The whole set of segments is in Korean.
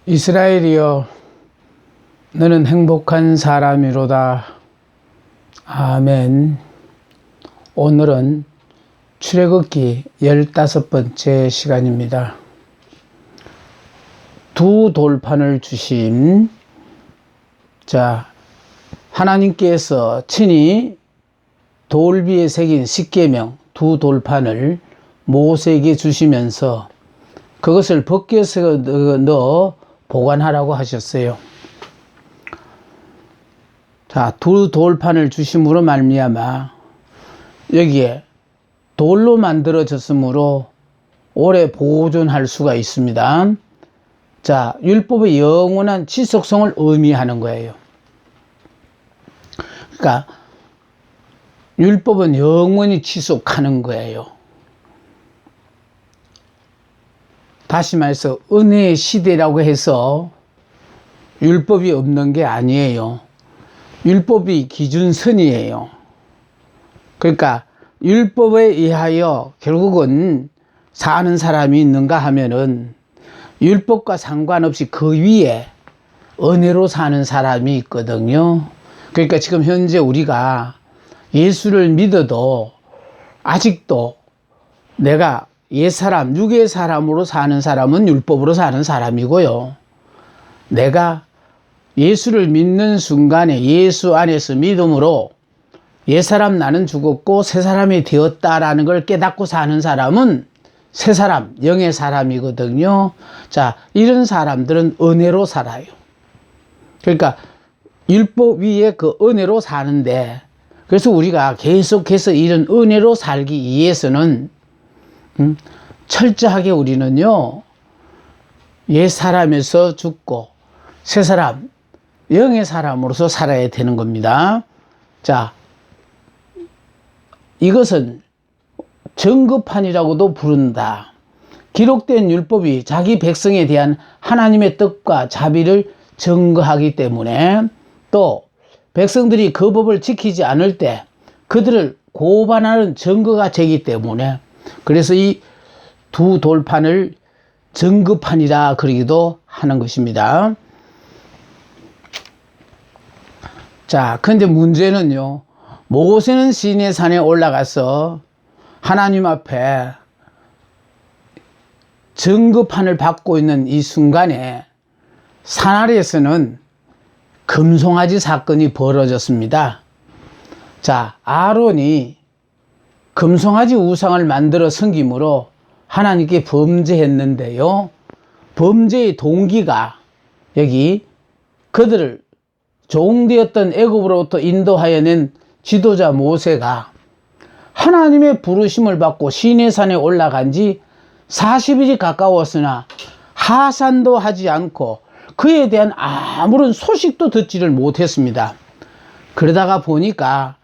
이스라엘이여, 너는 행복한 사람이로다. 아멘. 오늘은 출애굽기 15번째 시간입니다. 두 돌판을 주심. 하나님께서 친히 돌비에 새긴 십계명 두 돌판을 모세에게 주시면서 그것을 벗겨서 넣어 보관하라고 하셨어요. 두 돌판을 주심으로 말미암아 여기에 돌로 만들어졌으므로 오래 보존할 수가 있습니다. 율법의 영원한 지속성을 의미하는 거예요. 그러니까 율법은 영원히 지속하는 거예요. 다시 말해서 은혜의 시대라고 해서 율법이 없는 게 아니에요. 율법이 기준선이에요. 그러니까 율법에 의하여 결국은 사는 사람이 있는가 하면은 율법과 상관없이 그 위에 은혜로 사는 사람이 있거든요. 그러니까 지금 현재 우리가 예수를 믿어도 아직도 내가 옛사람, 육의 사람으로 사는 사람은 율법으로 사는 사람이고요. 내가 예수를 믿는 순간에 예수 안에서 믿음으로 옛사람 나는 죽었고 새사람이 되었다라는 걸 깨닫고 사는 사람은 새사람, 영의 사람이거든요. 이런 사람들은 은혜로 살아요. 그러니까 율법 위에 그 은혜로 사는데, 그래서 우리가 계속해서 이런 은혜로 살기 위해서는 철저하게 우리는요, 옛사람에서 죽고 새사람, 영의 사람으로서 살아야 되는 겁니다. 이것은 정급판이라고도 부른다. 기록된 율법이 자기 백성에 대한 하나님의 뜻과 자비를 증거하기 때문에, 또 백성들이 그 법을 지키지 않을 때 그들을 고발하는 증거가 되기 때문에, 그래서 이 두 돌판을 정급판이라 그러기도 하는 것입니다. 근데 문제는요, 모세는 시내 산에 올라가서 하나님 앞에 정급판을 받고 있는 이 순간에 산 아래에서는 금송아지 사건이 벌어졌습니다. 아론이 금송아지 우상을 만들어 섬김으로 하나님께 범죄했는데요, 범죄의 동기가 여기 그들을 종되었던 애굽으로부터 인도하여 낸 지도자 모세가 하나님의 부르심을 받고 시내산에 올라간 지 40일이 가까웠으나 하산도 하지 않고 그에 대한 아무런 소식도 듣지를 못했습니다. 그러다가 보니까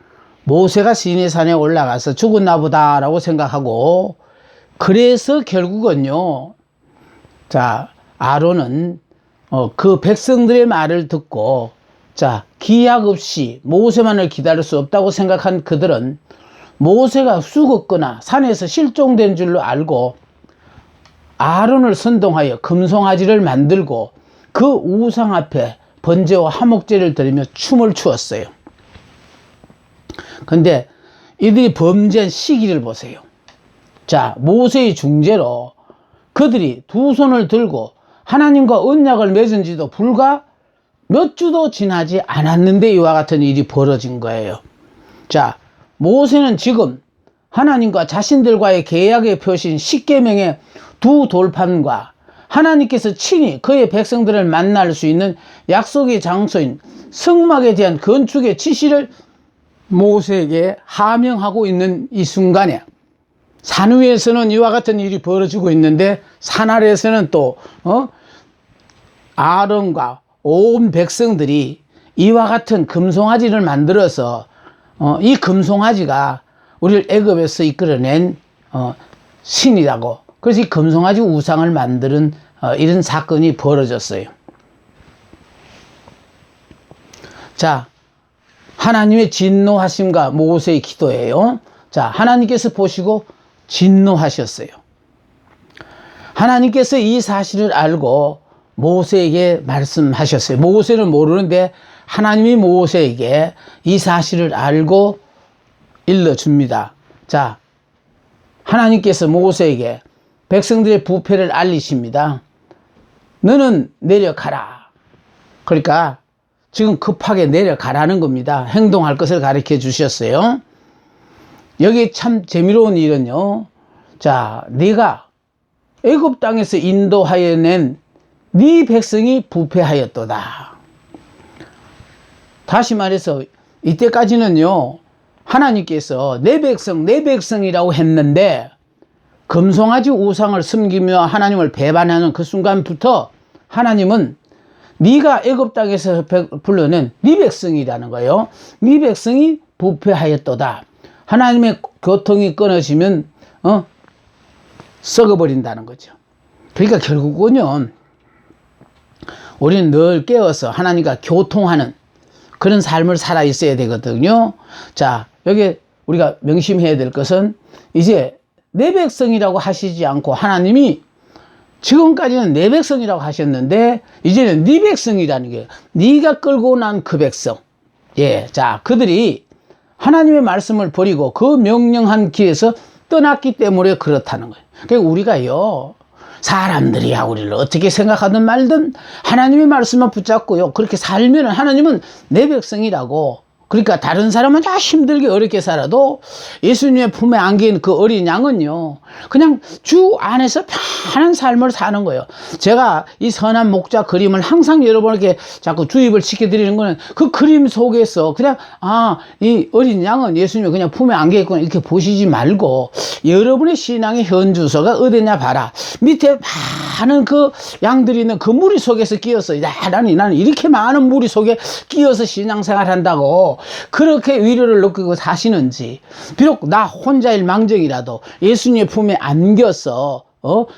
모세가 시내산에 올라가서 죽었나 보다라고 생각하고, 그래서 결국은요, 아론은 그 백성들의 말을 듣고 기약 없이 모세만을 기다릴 수 없다고 생각한 그들은 모세가 죽었거나 산에서 실종된 줄로 알고 아론을 선동하여 금송아지를 만들고 그 우상 앞에 번제와 화목제를 드리며 춤을 추었어요. 근데 이들이 범죄한 시기를 보세요. 모세의 중재로 그들이 두 손을 들고 하나님과 언약을 맺은 지도 불과 몇 주도 지나지 않았는데 이와 같은 일이 벌어진 거예요. 모세는 지금 하나님과 자신들과의 계약의 표시인 십계명의 두 돌판과 하나님께서 친히 그의 백성들을 만날 수 있는 약속의 장소인 성막에 대한 건축의 지시를 모세에게 하명하고 있는 이 순간에 산 위에서는 이와 같은 일이 벌어지고 있는데, 산 아래에서는 또 아론과 온 백성들이 이와 같은 금송아지를 만들어서 이 금송아지가 우리를 애굽에서 이끌어낸 신이라고, 그래서 이 금송아지 우상을 만드는 이런 사건이 벌어졌어요. 하나님의 진노하심과 모세의 기도예요. 하나님께서 보시고 진노하셨어요. 하나님께서 이 사실을 알고 모세에게 말씀하셨어요. 모세는 모르는데 하나님이 모세에게 이 사실을 알고 일러줍니다. 자, 하나님께서 모세에게 백성들의 부패를 알리십니다. 너는 내려가라. 그러니까 지금 급하게 내려가라는 겁니다. 행동할 것을 가르쳐 주셨어요. 여기 참 재미로운 일은요. 자, 네가 애굽 땅에서 인도하여 낸 네 백성이 부패하였도다. 다시 말해서 이때까지는요. 하나님께서 내 백성이라고 했는데 금송아지 우상을 섬기며 하나님을 배반하는 그 순간부터 하나님은 네가 애굽 땅에서 불러낸 네 백성이라는 거예요. 네 백성이 부패하였도다. 하나님의 교통이 끊어지면 썩어버린다는 거죠. 그러니까 결국은요. 우리는 늘 깨어서 하나님과 교통하는 그런 삶을 살아 있어야 되거든요. 자, 여기 우리가 명심해야 될 것은 이제 내 백성이라고 하시지 않고 하나님이 지금까지는 내 백성이라고 하셨는데 이제는 네 백성이라는 게 네가 끌고 난 그 백성. 예, 자, 그들이 하나님의 말씀을 버리고 그 명령한 길에서 떠났기 때문에 그렇다는 거예요. 그러니까 우리가요. 사람들이야 우리를 어떻게 생각하든 말든 하나님의 말씀만 붙잡고요. 그렇게 살면 하나님은 내 백성이라고. 그러니까 다른 사람은 다 힘들게 어렵게 살아도 예수님의 품에 안긴 그 어린 양은요. 그냥 주 안에서 편한 삶을 사는 거예요. 제가 이 선한 목자 그림을 항상 여러분에게 자꾸 주입을 시켜드리는 거는 그 그림 속에서 그냥 이 어린 양은 예수님이 그냥 품에 안겨 있구나 이렇게 보시지 말고 여러분의 신앙의 현주소가 어디냐 봐라. 밑에 많은 그 양들이 있는 그 무리 속에서 끼어서 나는 이렇게 많은 무리 속에 끼어서 신앙생활 한다고 그렇게 위로를 느끼고 사시는지 비록 나 혼자일 망정이라도 예수님의 품에 안겨서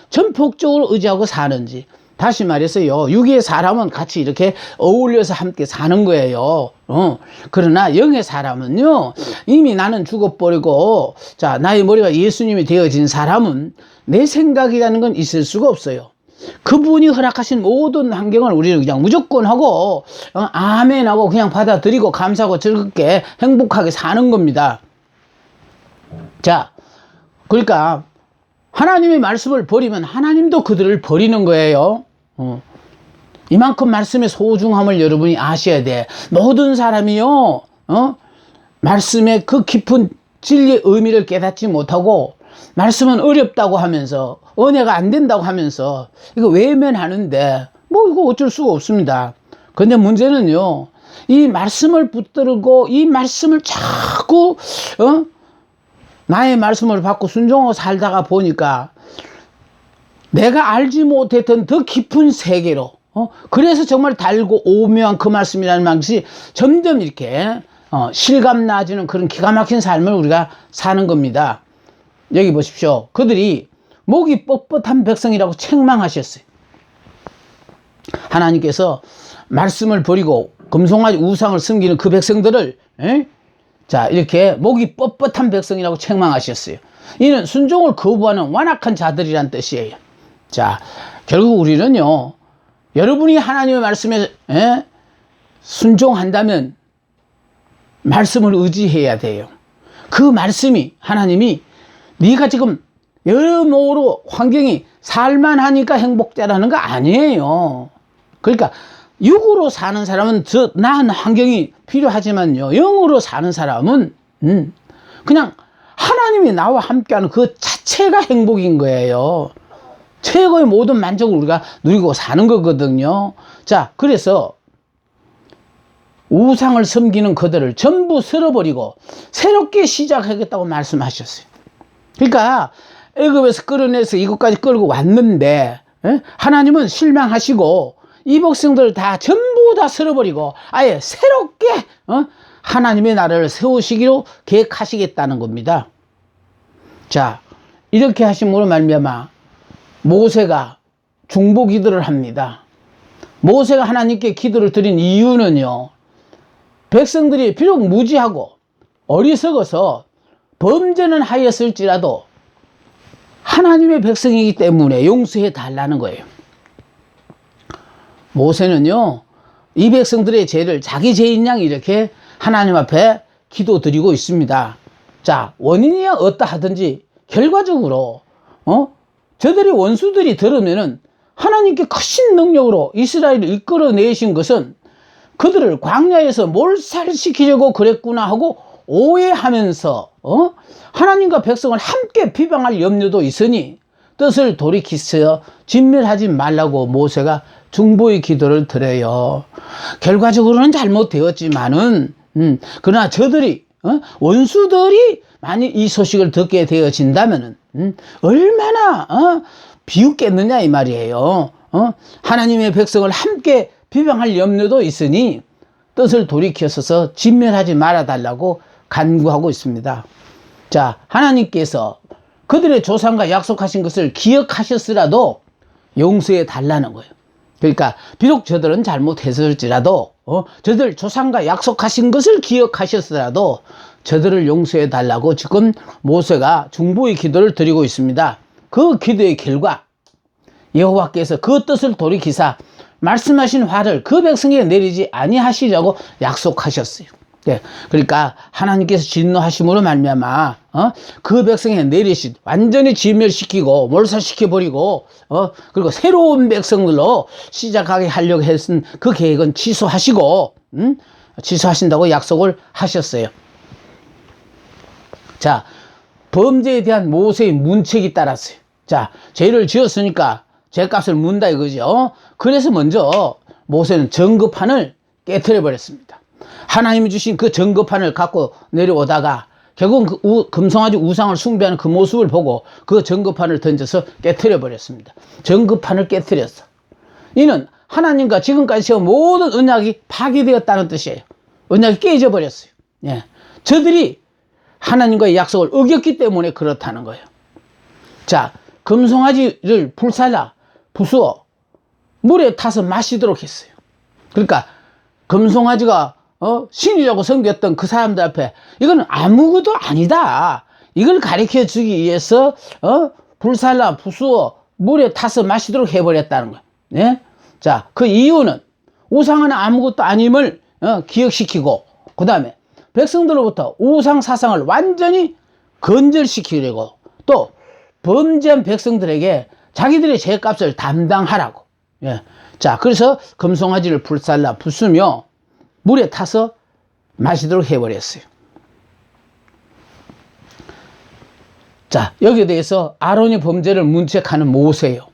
전폭적으로 의지하고 사는지 다시 말해서요 육의 사람은 같이 이렇게 어울려서 함께 사는 거예요. 그러나 영의 사람은요 이미 나는 죽어버리고 자 나의 머리가 예수님이 되어진 사람은 내 생각이라는 건 있을 수가 없어요. 그분이 허락하신 모든 환경을 우리는 그냥 무조건 하고 아멘 하고 그냥 받아들이고 감사하고 즐겁게 행복하게 사는 겁니다. 자, 그러니까 하나님의 말씀을 버리면 하나님도 그들을 버리는 거예요. 이만큼 말씀의 소중함을 여러분이 아셔야 돼. 모든 사람이요 말씀의 그 깊은 진리의 의미를 깨닫지 못하고 말씀은 어렵다고 하면서 은혜가 안 된다고 하면서 이거 외면하는데 뭐 이거 어쩔 수가 없습니다. 근데 문제는요 이 말씀을 붙들고 이 말씀을 자꾸 나의 말씀을 받고 순종하고 살다가 보니까 내가 알지 못했던 더 깊은 세계로 그래서 정말 달고 오묘한 그 말씀이라는 것이 점점 이렇게 실감 나지는 그런 기가 막힌 삶을 우리가 사는 겁니다. 여기 보십시오. 그들이 목이 뻣뻣한 백성이라고 책망하셨어요. 하나님께서 말씀을 버리고 금송아지 우상을 섬기는 그 백성들을 자 이렇게 목이 뻣뻣한 백성이라고 책망하셨어요. 이는 순종을 거부하는 완악한 자들이란 뜻이에요. 자 결국 우리는요 여러분이 하나님의 말씀에 순종한다면 말씀을 의지해야 돼요. 그 말씀이 하나님이 네가 지금 여러모로 환경이 살만하니까 행복자라는 거 아니에요. 그러니까 육으로 사는 사람은 저 나은 환경이 필요하지만요 영으로 사는 사람은 그냥 하나님이 나와 함께하는 그 자체가 행복인 거예요. 최고의 모든 만족을 우리가 누리고 사는 거거든요. 자 그래서 우상을 섬기는 그들을 전부 쓸어버리고 새롭게 시작하겠다고 말씀하셨어요. 그러니까 애굽에서 끌어내서 이곳까지 끌고 왔는데 하나님은 실망하시고 이 백성들을 다 전부 다 쓸어버리고 아예 새롭게 하나님의 나라를 세우시기로 계획하시겠다는 겁니다. 자 이렇게 하심으로 말미암아 모세가 중보 기도를 합니다. 모세가 하나님께 기도를 드린 이유는요 백성들이 비록 무지하고 어리석어서 범죄는 하였을지라도 하나님의 백성이기 때문에 용서해 달라는 거예요. 모세는요, 이 백성들의 죄를 자기 죄인 양 이렇게 하나님 앞에 기도드리고 있습니다. 자, 원인이 어떠하든지 결과적으로 저들이 원수들이 들으면은 하나님께 크신 능력으로 이스라엘을 이끌어내신 것은 그들을 광야에서 몰살시키려고 그랬구나 하고 오해하면서 하나님과 백성을 함께 비방할 염려도 있으니 뜻을 돌이키서 진멸하지 말라고 모세가 중보의 기도를 드려요. 결과적으로는 잘못되었지만은 그러나 저들이 원수들이 만약 이 소식을 듣게 되어진다면은 얼마나 비웃겠느냐 이 말이에요. 하나님의 백성을 함께 비방할 염려도 있으니 뜻을 돌이켜서 진멸하지 말아달라고 간구하고 있습니다. 자, 하나님께서 그들의 조상과 약속하신 것을 기억하셨으라도 용서해 달라는 거예요. 그러니까 비록 저들은 잘못했을지라도 저들 조상과 약속하신 것을 기억하셨으라도 저들을 용서해 달라고 지금 모세가 중보의 기도를 드리고 있습니다. 그 기도의 결과 여호와께서 그 뜻을 돌이키사 말씀하신 화를 그 백성에게 내리지 아니하시려고 약속하셨어요. 네, 그러니까 하나님께서 진노하심으로 말미암아 그 백성에 내리시 완전히 진멸시키고 몰살시켜 버리고 그리고 새로운 백성들로 시작하게 하려고 했은 그 계획은 취소하시고 취소하신다고 약속을 하셨어요. 자, 범죄에 대한 모세의 문책이 따랐어요. 자, 죄를 지었으니까 죄값을 문다 이거죠. 그래서 먼저 모세는 전급판을 깨트려 버렸습니다. 하나님이 주신 그 전급판을 갖고 내려오다가 결국 그 금송아지 우상을 숭배하는 그 모습을 보고 그 전급판을 던져서 깨트려 버렸습니다. 전급판을 깨트렸어. 이는 하나님과 지금까지 세운 모든 언약이 파괴되었다는 뜻이에요. 언약이 깨져 버렸어요. 예. 저들이 하나님과의 약속을 어겼기 때문에 그렇다는 거예요. 자, 금송아지를 불살라 부수어 물에 타서 마시도록 했어요. 그러니까 금송아지가 신이라고 섬겼던 그 사람들 앞에 이건 아무것도 아니다. 이걸 가르쳐 주기 위해서 불살라 부수어 물에 타서 마시도록 해버렸다는 거예요. 네? 자, 그 이유는 우상은 아무것도 아님을 기억시키고 그 다음에 백성들로부터 우상 사상을 완전히 건절시키려고 또 범죄한 백성들에게 자기들의 죄값을 담당하라고. 예. 자, 그래서 금송아지를 불살라 부수며 물에 타서 마시도록 해버렸어요. 자, 여기에 대해서 아론이 범죄를 문책하는 모세예요.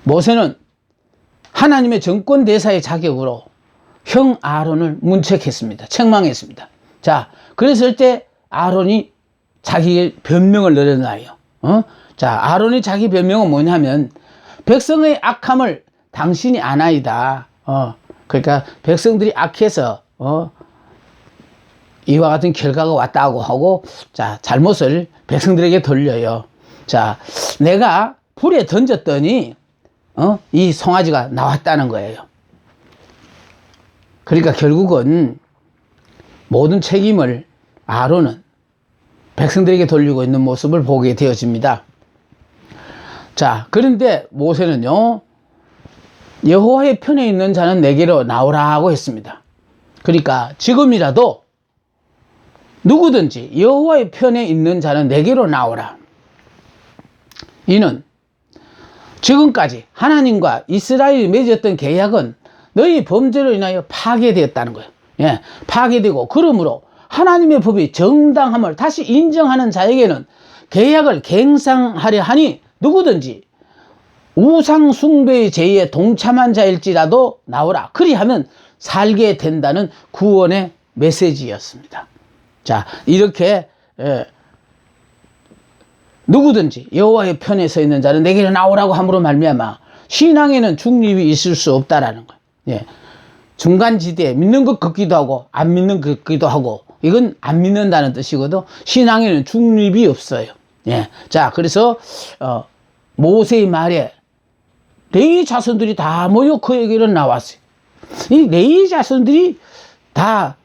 모세는 하나님의 정권 대사의 자격으로 형 아론을 문책했습니다. 책망했습니다. 자, 그랬을 때 아론이 자기 변명을 내려놔요. 자, 아론이 자기 변명은 뭐냐면 백성의 악함을 당신이 아나이다. 그러니까 백성들이 악해서 이와 같은 결과가 왔다고 하고 자, 잘못을 백성들에게 돌려요. 자, 내가 불에 던졌더니 이 송아지가 나왔다는 거예요. 그러니까 결국은 모든 책임을 아론은 백성들에게 돌리고 있는 모습을 보게 되어집니다. 자, 그런데 모세는요, 여호와의 편에 있는 자는 내게로 나오라고 했습니다. 그러니까 지금이라도 누구든지 여호와의 편에 있는 자는 내게로 나오라. 이는 지금까지 하나님과 이스라엘이 맺었던 계약은 너희 범죄로 인하여 파괴되었다는 거예요. 예, 파괴되고 그러므로 하나님의 법이 정당함을 다시 인정하는 자에게는 계약을 갱상하려 하니 누구든지 우상 숭배의 죄에 동참한 자일지라도 나오라. 그리하면 살게 된다는 구원의 메시지였습니다. 자, 이렇게 누구든지 여호와의 편에 서 있는 자는 내게로 나오라고 함으로 말미암아 신앙에는 중립이 있을 수 없다라는 거예요. 예. 중간지대에 믿는 것 같기도 하고 안 믿는 것 같기도 하고 이건 안 믿는다는 뜻이거든. 신앙에는 중립이 없어요. 예. 자, 그래서 모세의 말에 레위 자손들이 다 모여 그에게로 나왔어요. 이 레위 자손들이 다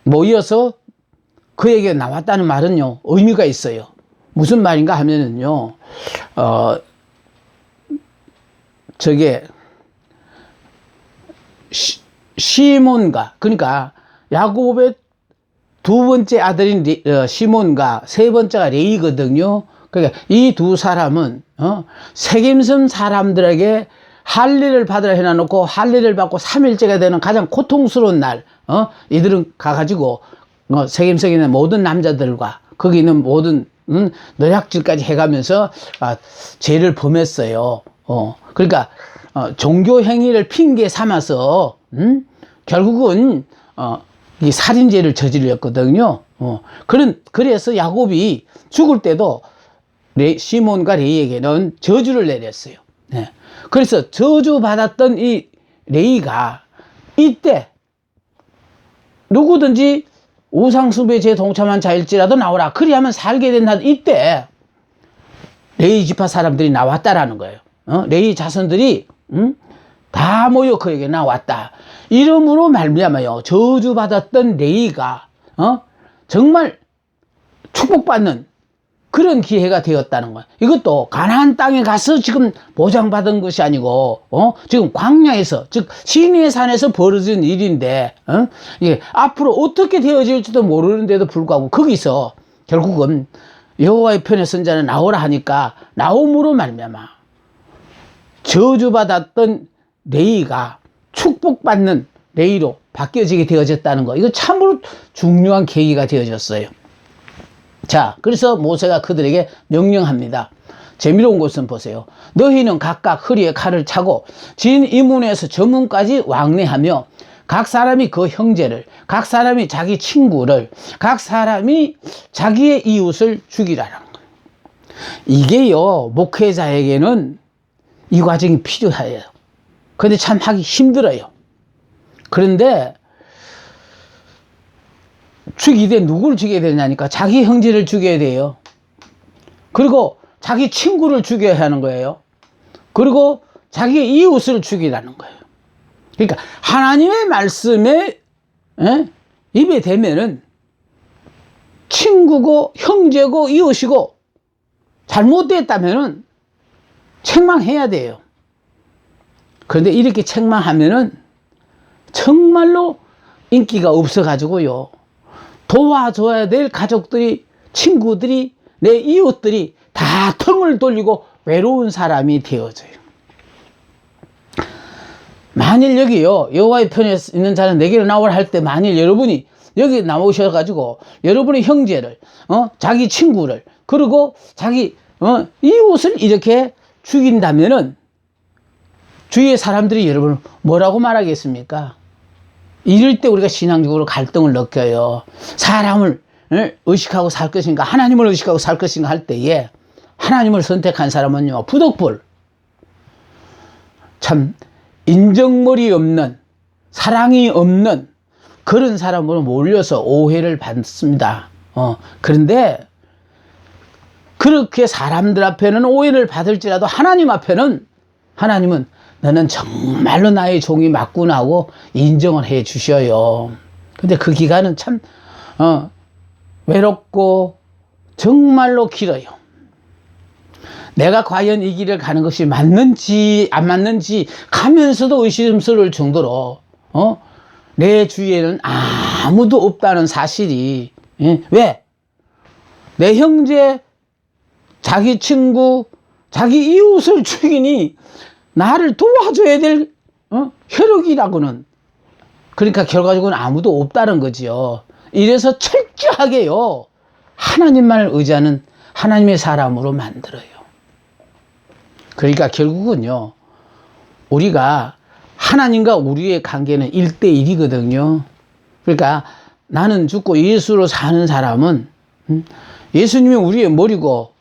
모여서 그에게 나왔다는 말은요, 의미가 있어요. 무슨 말인가 하면은요, 저게 시몬과, 그러니까 야곱의 두 번째 아들인 시몬과 세 번째가 레이거든요. 그러니까 이 두 사람은 세겜섬 사람들에게 할례를 받으라 해놔놓고 할례를 받고 3일째가 되는 가장 고통스러운 날, 이들은 가가지고 세겜섬에 있는 모든 남자들과 거기 있는 모든 노약질까지 해가면서 죄를 범했어요. 그러니까 종교 행위를 핑계 삼아서 결국은 이 살인죄를 저질렀거든요. 그래서 야곱이 죽을 때도 시몬과 레이에게는 저주를 내렸어요. 네. 그래서 저주받았던 이 레이가 이때 누구든지 우상숭배죄에 동참한 자일지라도 나오라. 그리하면 살게 된다. 이때 레이 지파 사람들이 나왔다라는 거예요. 레이 자손들이 다 모여 그에게 나왔다. 이름으로 말미암아요. 저주받았던 레이가 정말 축복받는 그런 기회가 되었다는 거예요. 이것도 가나안 땅에 가서 지금 보장받은 것이 아니고 지금 광야에서, 즉 시내의 산에서 벌어진 일인데 이게 앞으로 어떻게 되어질지도 모르는데도 불구하고 거기서 결국은 여호와의 편에 선 자는 나오라 하니까 나옴으로 말미암아 저주받았던 레이가 축복받는 레이로 바뀌어지게 되어졌다는 거. 이거 참으로 중요한 계기가 되어졌어요. 자, 그래서 모세가 그들에게 명령합니다. 재미로운 것은 보세요. 너희는 각각 허리에 칼을 차고 진 이문에서 저문까지 왕래하며 각 사람이 그 형제를, 각 사람이 자기 친구를, 각 사람이 자기의 이웃을 죽이라는 거예요. 이게요, 목회자에게는 이 과정이 필요해요. 근데 참 하기 힘들어요. 그런데 죽이되 누구를 죽여야 되냐니까 자기 형제를 죽여야 돼요. 그리고 자기 친구를 죽여야 하는 거예요. 그리고 자기 이웃을 죽이라는 거예요. 그러니까 하나님의 말씀에 입에 대면은 친구고 형제고 이웃이고 잘못됐다면은 책망해야 돼요. 그런데 이렇게 책망하면은 정말로 인기가 없어가지고요. 도와줘야 될 가족들이, 친구들이, 내 이웃들이 다 텅을 돌리고 외로운 사람이 되어져요. 만일 여기요, 여호와의 편에 있는 자는 내게로 나오라 할 때 만일 여러분이 여기 나오셔가지고 여러분의 형제를, 자기 친구를, 그리고 자기 이웃을 이렇게 죽인다면은 주위의 사람들이 여러분을 뭐라고 말하겠습니까? 이럴 때 우리가 신앙적으로 갈등을 느껴요. 사람을 의식하고 살 것인가, 하나님을 의식하고 살 것인가 할 때에 하나님을 선택한 사람은요, 부득불 참 인정머리 없는, 사랑이 없는 그런 사람으로 몰려서 오해를 받습니다. 그런데 그렇게 사람들 앞에는 오해를 받을지라도 하나님 앞에는 하나님은 너는 정말로 나의 종이 맞구나 하고 인정을 해 주셔요. 근데 그 기간은 참 외롭고 정말로 길어요. 내가 과연 이 길을 가는 것이 맞는지 안 맞는지 가면서도 의심스러울 정도로 내 주위에는 아무도 없다는 사실이, 왜? 내 형제, 자기 친구, 자기 이웃을 죽이니 나를 도와줘야 될 혈육이라고는, 그러니까 결과적으로는 아무도 없다는 거지요. 이래서 철저하게요, 하나님만을 의지하는 하나님의 사람으로 만들어요. 그러니까 결국은요, 우리가 하나님과 우리의 관계는 1대1이거든요. 그러니까 나는 죽고 예수로 사는 사람은 예수님이 우리의 머리고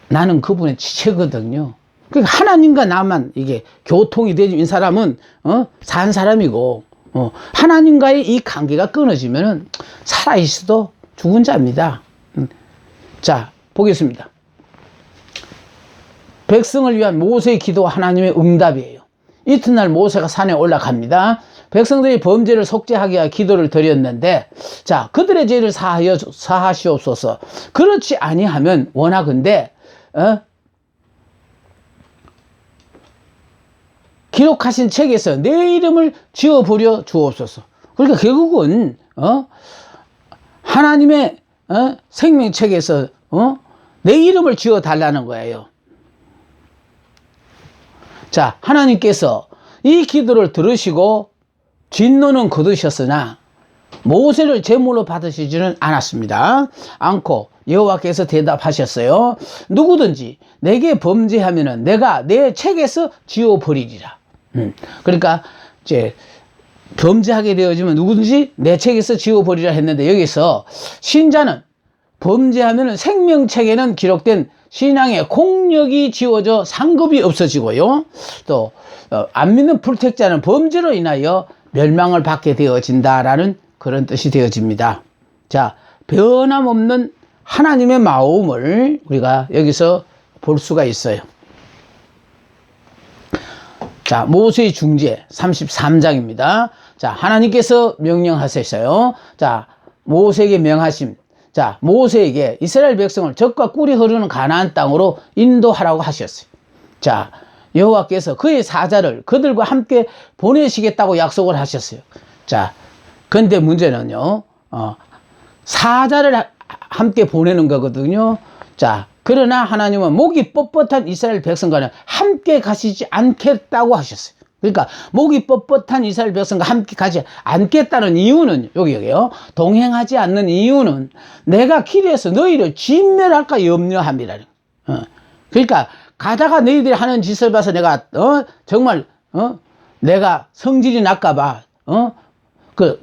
나는 그분의 지체거든요. 그러니까 하나님과 나만 이게 교통이 되는 사람은 산 사람이고, 하나님과의 이 관계가 끊어지면은 살아있어도 죽은 자입니다. 자, 보겠습니다. 백성을 위한 모세의 기도와 하나님의 응답이에요. 이튿날 모세가 산에 올라갑니다. 백성들이 범죄를 속죄하기 위해 기도를 드렸는데, 자, 그들의 죄를 사하시옵소서. 그렇지 아니하면 원하건대 기록하신 책에서 내 이름을 지어버려 주옵소서. 그러니까 결국은 하나님의 생명책에서 내 이름을 지어 달라는 거예요. 자, 하나님께서 이 기도를 들으시고 진노는 거두셨으나 모세를 제물로 받으시지는 않고 여호와께서 대답하셨어요. 누구든지 내게 범죄하면은 내가 내 책에서 지워버리리라. 그러니까 이제 범죄하게 되어지면 누구든지 내 책에서 지워버리라 했는데, 여기서 신자는 범죄하면은 생명책에는 기록된 신앙의 공력이 지워져 상급이 없어지고요. 또 안 믿는 불택자는 범죄로 인하여 멸망을 받게 되어진다라는 그런 뜻이 되어집니다. 자, 변함없는 하나님의 마음을 우리가 여기서 볼 수가 있어요. 자, 모세의 중재 33장입니다. 자, 하나님께서 명령하셨어요. 자, 모세에게 명하심. 자, 모세에게 이스라엘 백성을 젖과 꿀이 흐르는 가나안 땅으로 인도하라고 하셨어요. 자, 여호와께서 그의 사자를 그들과 함께 보내시겠다고 약속을 하셨어요. 자, 근데 문제는요, 사자를 함께 보내는 거거든요. 자, 그러나 하나님은 목이 뻣뻣한 이스라엘 백성과는 함께 가시지 않겠다고 하셨어요. 그러니까 목이 뻣뻣한 이스라엘 백성과 함께 가지 않겠다는 이유는 여기요. 동행하지 않는 이유는 내가 길에서 너희를 진멸할까 염려함이라는. 그러니까 가다가 너희들이 하는 짓을 봐서 내가 정말 내가 성질이 날까봐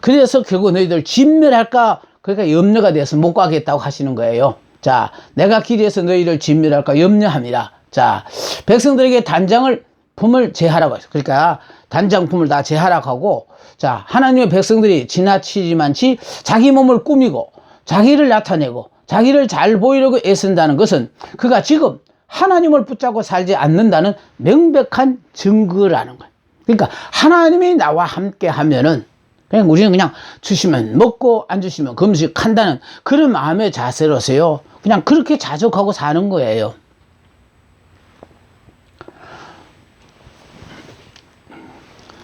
그래서 결국 너희들 진멸할까, 그러니까 염려가 돼서 못 가겠다고 하시는 거예요. 자, 내가 길에서 너희를 진멸할까 염려함이라. 자, 백성들에게 단장품을 제하라고 했어요. 그러니까 단장품을 다 제하라고 하고, 자, 하나님의 백성들이 지나치지만치 자기 몸을 꾸미고 자기를 나타내고 자기를 잘 보이려고 애쓴다는 것은 그가 지금 하나님을 붙잡고 살지 않는다는 명백한 증거라는 거예요. 그러니까 하나님이 나와 함께 하면은 그냥 우리는 그냥 주시면 먹고 안 주시면 금식한다는 그런 마음의 자세로서요, 그냥 그렇게 자족하고 사는 거예요.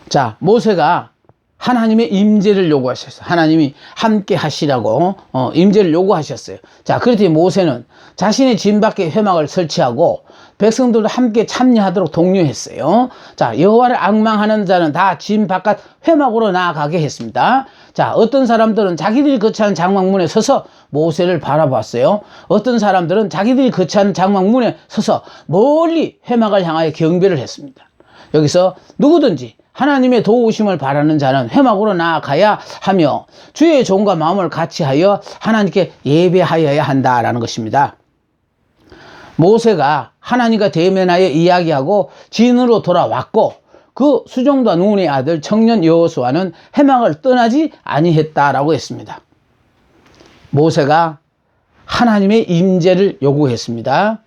자, 모세가 하나님의 임재를 요구하셨어요. 하나님이 함께 하시라고 임재를 요구하셨어요. 자, 그랬더니 모세는 자신의 진 밖에 회막을 설치하고 백성들도 함께 참여하도록 독려했어요. 자, 여호와를 앙망하는 자는 다 진 바깥 회막으로 나아가게 했습니다. 자, 어떤 사람들은 자기들이 거처한 장막문에 서서 모세를 바라봤어요. 어떤 사람들은 자기들이 거처한 장막문에 서서 멀리 회막을 향하여 경배를 했습니다. 여기서 누구든지 하나님의 도우심을 바라는 자는 회막으로 나아가야 하며 주의 종과 마음을 같이하여 하나님께 예배하여야 한다라는 것입니다. 모세가 하나님과 대면하여 이야기하고 진으로 돌아왔고 그 수종과 눈의 아들 청년 여호수아는 회막을 떠나지 아니했다라고 했습니다. 모세가 하나님의 임재를 요구했습니다.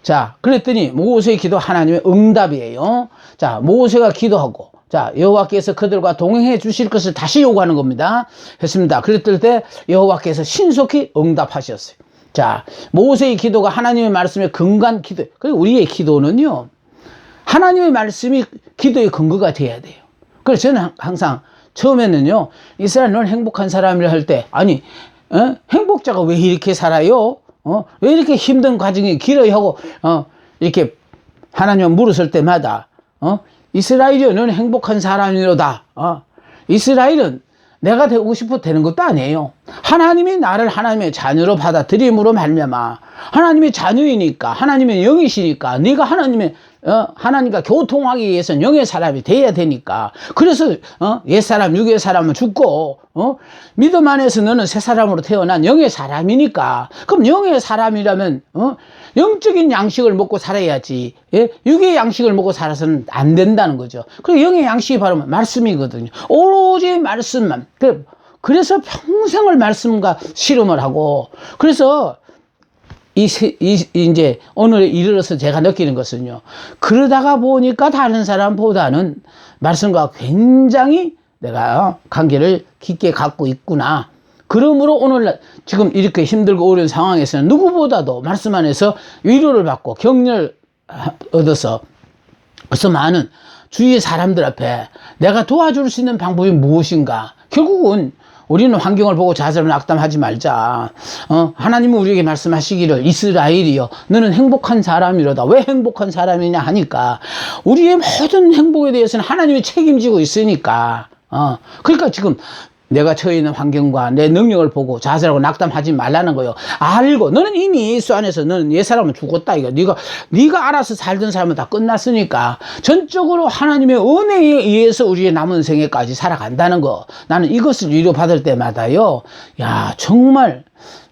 자, 그랬더니 모세의 기도 하나님의 응답이에요. 자, 모세가 기도하고 자, 여호와께서 그들과 동행해 주실 것을 다시 요구하는 겁니다. 했습니다. 그랬을 때 여호와께서 신속히 응답하셨어요. 자, 모세의 기도가 하나님의 말씀의 근간 기도. 그리고 우리의 기도는요, 하나님의 말씀이 기도의 근거가 돼야 돼요. 그래서 저는 항상 처음에는요, 이스라엘 넌 행복한 사람이라 할 때, 아니, 행복자가 왜 이렇게 살아요? 왜 이렇게 힘든 과정이 길어요? 하고, 이렇게 하나님 물었을 때마다, 이스라엘은 행복한 사람이로다. 이스라엘은 내가 되고 싶어 되는 것도 아니에요. 하나님이 나를 하나님의 자녀로 받아들임으로 말미암아 하나님의 자녀이니까, 하나님의 영이시니까, 네가 하나님과 교통하기 위해서는 영의 사람이 돼야 되니까. 그래서 옛사람 육의 사람은 죽고 믿음 안에서 너는 새 사람으로 태어난 영의 사람이니까, 그럼 영의 사람이라면 영적인 양식을 먹고 살아야지, 예? 육의 양식을 먹고 살아서는 안 된다는 거죠. 그리고 영의 양식이 바로 말씀이거든요. 오로지 말씀만. 그래서 평생을 말씀과 씨름을 하고, 그래서 이제 오늘에 이르러서 제가 느끼는 것은요, 그러다가 보니까 다른 사람보다는 말씀과 굉장히 내가 관계를 깊게 갖고 있구나. 그러므로 오늘날 지금 이렇게 힘들고 어려운 상황에서는 누구보다도 말씀 안에서 위로를 받고 격려를 얻어서 그래서 많은 주위의 사람들 앞에 내가 도와줄 수 있는 방법이 무엇인가? 결국은 우리는 환경을 보고 자세를 낙담하지 말자. 하나님은 우리에게 말씀하시기를 이스라엘이여 너는 행복한 사람이로다. 왜 행복한 사람이냐 하니까 우리의 모든 행복에 대해서는 하나님이 책임지고 있으니까. 그러니까 지금 내가 처해 있는 환경과 내 능력을 보고 자살하고 낙담하지 말라는 거예요. 알고 너는 이미 예수 안에서 너는 옛 사람은 죽었다 이거. 네가 알아서 살던 삶은 다 끝났으니까 전적으로 하나님의 은혜에 의해서 우리의 남은 생애까지 살아간다는 거. 나는 이것을 위로받을 때마다요. 야 정말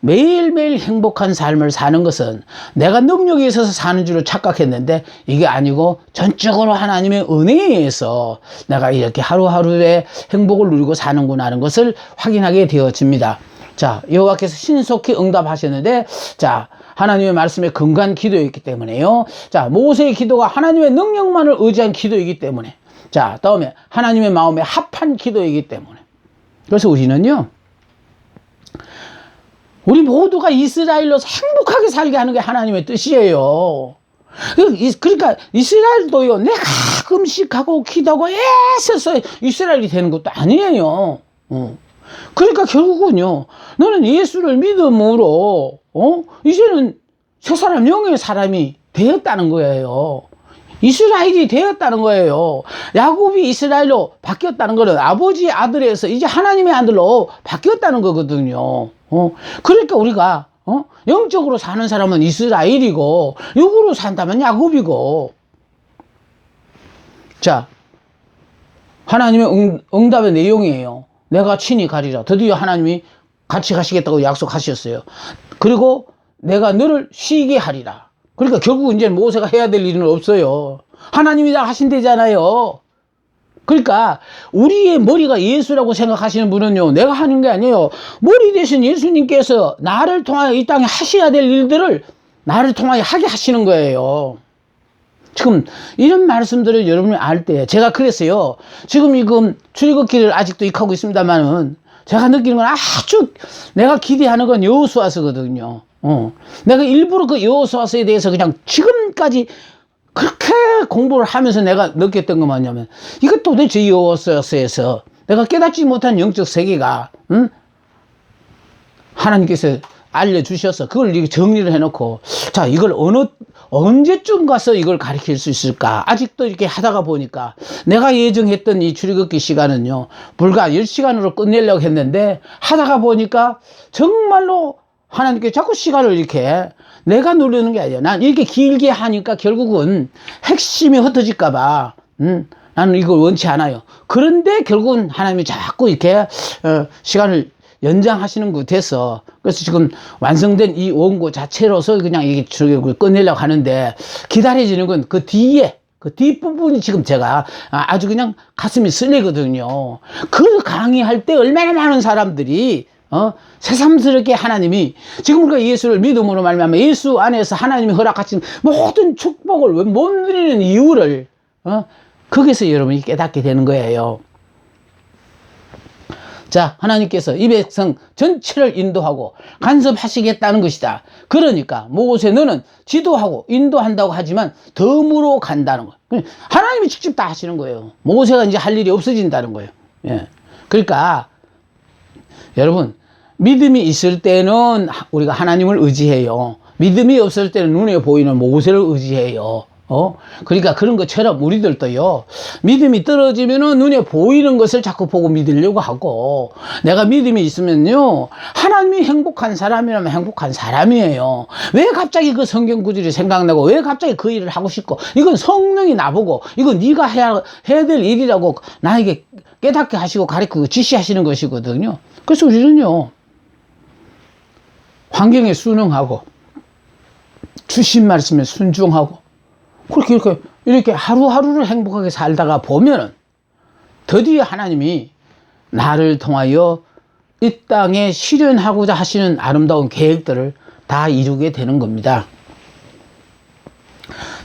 매일매일 행복한 삶을 사는 것은 내가 능력이 있어서 사는 줄로 착각했는데 이게 아니고 전적으로 하나님의 은혜에 의해서 내가 이렇게 하루하루의 행복을 누리고 사는구나 하는 것을 확인하게 되어집니다. 자, 여호와께서 신속히 응답하셨는데 자, 하나님의 말씀에 근거한 기도였기 때문에요. 자, 모세의 기도가 하나님의 능력만을 의지한 기도이기 때문에 자, 다음에 하나님의 마음에 합한 기도이기 때문에 그래서 우리는요. 우리 모두가 이스라엘로서 행복하게 살게 하는 게 하나님의 뜻이에요. 그러니까 이스라엘도요. 내가 금식하고 기도하고 애써서 이스라엘이 되는 것도 아니에요. 그러니까 결국은요. 너는 예수를 믿음으로 이제는 새 사람 영의 사람이 되었다는 거예요. 이스라엘이 되었다는 거예요. 야곱이 이스라엘로 바뀌었다는 거는 아버지의 아들에서 이제 하나님의 아들로 바뀌었다는 거거든요. 그러니까 우리가 영적으로 사는 사람은 이스라엘이고 육으로 산다면 야곱이고. 자, 하나님의 응답의 내용이에요. 내가 친히 가리라. 드디어 하나님이 같이 가시겠다고 약속하셨어요. 그리고 내가 너를 쉬게 하리라. 그러니까 결국 이제 모세가 해야 될 일은 없어요. 하나님이 다 하신대잖아요. 그러니까 우리의 머리가 예수라고 생각하시는 분은요. 내가 하는 게 아니에요. 머리 대신 예수님께서 나를 통하여 이 땅에 하셔야 될 일들을 나를 통하여 하게 하시는 거예요. 지금 이런 말씀들을 여러분이 알 때 제가 그랬어요. 지금 출애굽기를 아직도 익하고 있습니다만은 제가 느끼는 건 아주 내가 기대하는 건 여호수아서거든요. 내가 일부러 그 여호수아서에 대해서 그냥 지금까지 그렇게 공부를 하면서 내가 느꼈던 건 뭐냐면 이것 도대체 여호수아서에서 내가 깨닫지 못한 영적 세계가 하나님께서 알려주셔서 그걸 정리를 해놓고 자 이걸 언제쯤 가서 이걸 가르칠 수 있을까 아직도 이렇게 하다가 보니까 내가 예정했던 이 출애굽기 시간은요 불과 10시간으로 끝내려고 했는데 하다가 보니까 정말로 하나님께 자꾸 시간을 이렇게 내가 누르는 게 아니야. 난 이렇게 길게 하니까 결국은 핵심이 흩어질까봐 나는 이걸 원치 않아요. 그런데 결국은 하나님이 자꾸 이렇게 시간을 연장하시는 것 같아서 그래서 지금 완성된 이 원고 자체로서 그냥 이게 출애굽을 끝내려고 하는데 기다려지는 건 그 뒤에 그 뒷부분이 지금 제가 아주 그냥 가슴이 설레거든요. 그 강의할 때 얼마나 많은 사람들이 새삼스럽게 하나님이 지금 우리가 예수를 믿음으로 말미암아 예수 안에서 하나님이 허락하신 모든 축복을 못 누리는 이유를 거기서 여러분이 깨닫게 되는 거예요. 자, 하나님께서 이 백성 전체를 인도하고 간섭하시겠다는 것이다. 그러니까 모세 너는 지도하고 인도한다고 하지만 덤으로 간다는 거예요. 하나님이 직접 다 하시는 거예요. 모세가 이제 할 일이 없어진다는 거예요. 예. 그러니까 여러분 믿음이 있을 때는 우리가 하나님을 의지해요. 믿음이 없을 때는 눈에 보이는 모세를 의지해요. 그러니까 그런 것처럼 우리들도요, 믿음이 떨어지면은 눈에 보이는 것을 자꾸 보고 믿으려고 하고, 내가 믿음이 있으면요, 하나님이 행복한 사람이라면 행복한 사람이에요. 왜 갑자기 그 성경 구절이 생각나고, 왜 갑자기 그 일을 하고 싶고, 이건 성령이 나보고, 이건 네가 해야 될 일이라고 나에게 깨닫게 하시고 가르치고 지시하시는 것이거든요. 그래서 우리는요, 환경에 순응하고, 주신 말씀에 순종하고, 그렇게 이렇게 하루하루를 행복하게 살다가 보면은 드디어 하나님이 나를 통하여 이 땅에 실현하고자 하시는 아름다운 계획들을 다 이루게 되는 겁니다.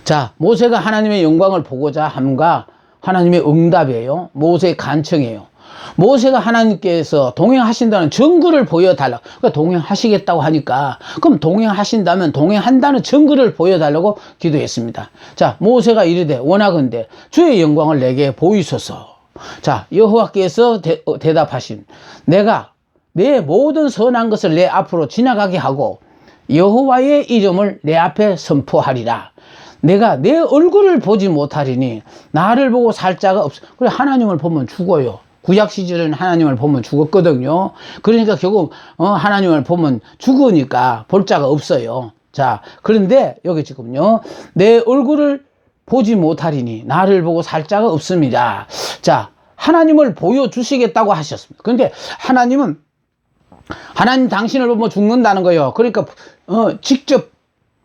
자, 모세가 하나님의 영광을 보고자 함과 하나님의 응답이에요. 모세의 간청이에요. 모세가 하나님께서 동행하신다는 증거를 보여달라. 그러니까 동행하시겠다고 하니까, 그럼 동행하신다면 동행한다는 증거를 보여달라고 기도했습니다. 자, 모세가 이르되 원하건대 주의 영광을 내게 보이소서. 자, 여호와께서 대답하신, 내가 내 모든 선한 것을 내 앞으로 지나가게 하고 여호와의 이름을 내 앞에 선포하리라. 내가 내 얼굴을 보지 못하리니 나를 보고 살 자가 없어. 그래, 하나님을 보면 죽어요. 구약 시절에는 하나님을 보면 죽었거든요. 그러니까 결국 하나님을 보면 죽으니까 볼 자가 없어요. 자, 그런데 여기 지금요, 내 얼굴을 보지 못하리니 나를 보고 살 자가 없습니다. 자, 하나님을 보여주시겠다고 하셨습니다. 그런데 하나님 당신을 보면 죽는다는 거예요. 그러니까 직접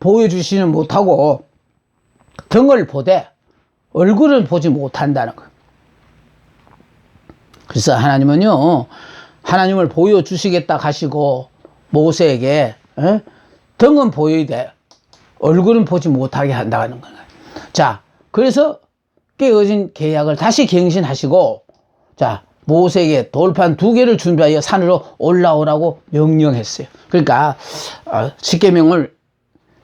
보여주시는 못하고 등을 보되 얼굴을 보지 못한다는 거예요. 그래서 하나님은요, 하나님을 보여주시겠다 하시고 모세에게 등은 보이되 얼굴은 보지 못하게 한다는 거예요. 자, 그래서 깨어진 계약을 다시 갱신하시고, 자, 모세에게 돌판 2개를 준비하여 산으로 올라오라고 명령했어요. 그러니까 십계명을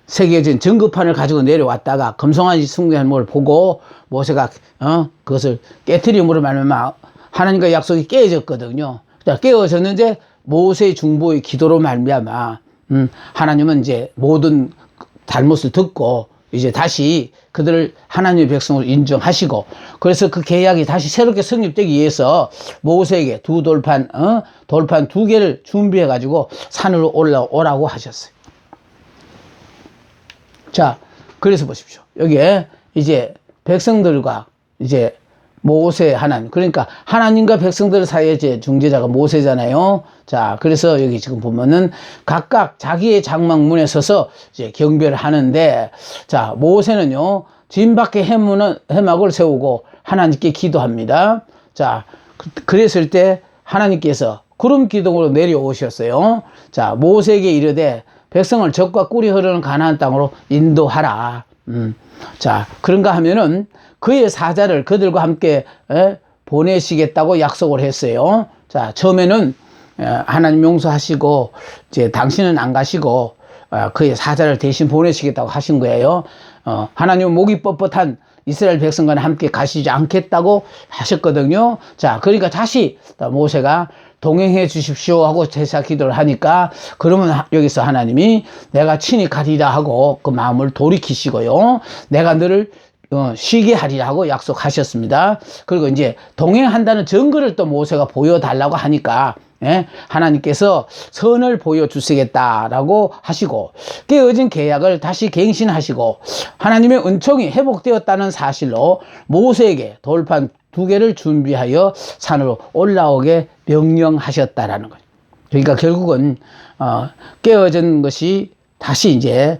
새겨진 증거판을 가지고 내려왔다가 금송아지 숭배하는 걸 보고 모세가 그것을 깨트림으로 말미암아 하나님과의 약속이 깨어졌거든요. 자, 깨어졌는데 모세의 중보의 기도로 말미암아 하나님은 이제 모든 잘못을 듣고 이제 다시 그들을 하나님의 백성으로 인정하시고, 그래서 그 계약이 다시 새롭게 성립되기 위해서 모세에게 돌판 2개를 준비해 가지고 산으로 올라오라고 하셨어요. 자, 그래서 보십시오. 여기에 이제 백성들과 이제 모세 하나님, 그러니까 하나님과 백성들 사이에 이제 중재자가 모세잖아요. 자, 그래서 여기 지금 보면은 각각 자기의 장막문에 서서 이제 경배를 하는데, 자, 모세는요, 진 밖에 해막을 세우고 하나님께 기도합니다. 자, 그랬을 때 하나님께서 구름 기둥으로 내려오셨어요. 자, 모세에게 이르되 백성을 적과 꿀이 흐르는 가나안 땅으로 인도하라. 자, 그런가 하면은 그의 사자를 그들과 함께 보내시겠다고 약속을 했어요. 자, 처음에는 하나님 용서하시고 이제 당신은 안 가시고 그의 사자를 대신 보내시겠다고 하신 거예요. 하나님은 목이 뻣뻣한 이스라엘 백성과는 함께 가시지 않겠다고 하셨거든요. 자, 그러니까 다시 모세가 동행해 주십시오 하고 제사 기도를 하니까, 그러면 여기서 하나님이 내가 친히 가리라 하고 그 마음을 돌이키시고요, 내가 너를 쉬게 하리라 하고 약속하셨습니다. 그리고 이제 동행한다는 증거를 또 모세가 보여달라고 하니까 하나님께서 선을 보여주시겠다라고 하시고 깨어진 계약을 다시 갱신하시고 하나님의 은총이 회복되었다는 사실로 모세에게 돌판 2개를 준비하여 산으로 올라오게 명령하셨다라는 거죠. 그러니까 결국은 깨어진 것이 다시 이제